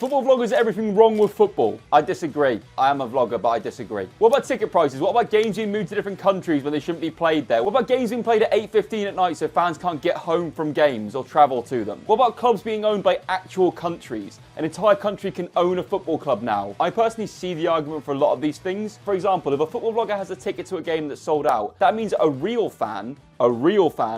Football vloggers, everything wrong with football. I disagree. I am a vlogger, but I disagree. What about ticket prices? What about games being moved to different countries when they shouldn't be played there? What about games being played at 8:15 at night so fans can't get home from games or travel to them? What about clubs being owned by actual countries? An entire country can own a football club now. I personally see the argument for a lot of these things. For example, if a football vlogger has a ticket to a game that's sold out, that means a real fan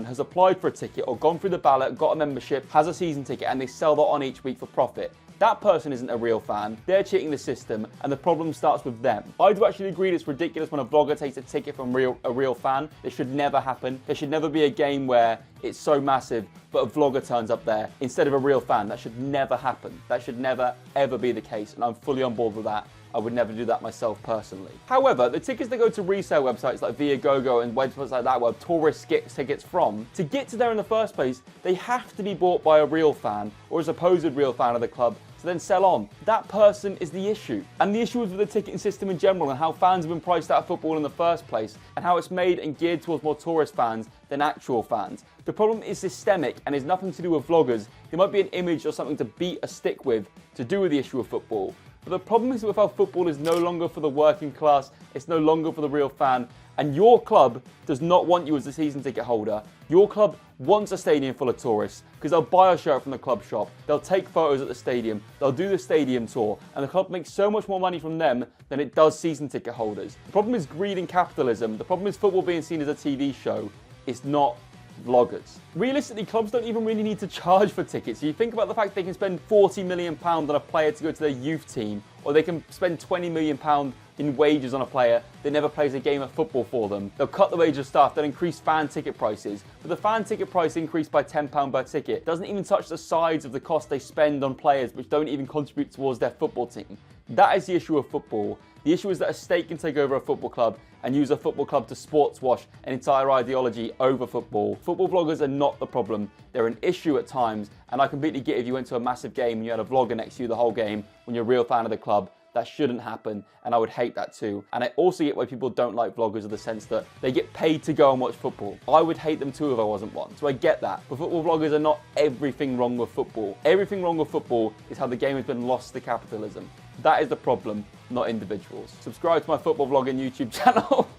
has applied for a ticket or gone through the ballot, got a membership, has a season ticket, and they sell that on each week for profit. That person isn't a real fan, they're cheating the system, and the problem starts with them. I do actually agree it's ridiculous when a vlogger takes a ticket from a real fan. It should never happen. There should never be a game where it's so massive, but a vlogger turns up there instead of a real fan. That should never happen. That should never, ever be the case, and I'm fully on board with that. I would never do that myself personally. However, the tickets that go to resale websites like Viagogo and websites like that where tourists get tickets from, to get to there in the first place, they have to be bought by a real fan or a supposed real fan of the club to then sell on. That person is the issue. And the issue is with the ticketing system in general and how fans have been priced out of football in the first place and how it's made and geared towards more tourist fans than actual fans. The problem is systemic and is nothing to do with vloggers. There might be an image or something to beat a stick with to do with the issue of football. But the problem is with how football is no longer for the working class, it's no longer for the real fan, and your club does not want you as a season ticket holder. Your club wants a stadium full of tourists because they'll buy a shirt from the club shop, they'll take photos at the stadium, they'll do the stadium tour, and the club makes so much more money from them than it does season ticket holders. The problem is greed and capitalism. The problem is football being seen as a TV show. It's not vloggers. Realistically, clubs don't even really need to charge for tickets. You think about the fact they can spend £40 million on a player to go to their youth team, or they can spend £20 million in wages on a player that never plays a game of football for them. They'll cut the wage of staff, they'll increase fan ticket prices. But the fan ticket price increased by £10 per ticket doesn't even touch the sides of the cost they spend on players which don't even contribute towards their football team. That is the issue of football. The issue is that a state can take over a football club and use a football club to sports wash an entire ideology over football. Football vloggers are not the problem. They're an issue at times, and I completely get if you went to a massive game and you had a vlogger next to you the whole game when you're a real fan of the club. That shouldn't happen, and I would hate that too. And I also get why people don't like vloggers in the sense that they get paid to go and watch football. I would hate them too if I wasn't one, so I get that. But football vloggers are not everything wrong with football. Everything wrong with football is how the game has been lost to capitalism. That is the problem, not individuals. Subscribe to my football vlogging YouTube channel.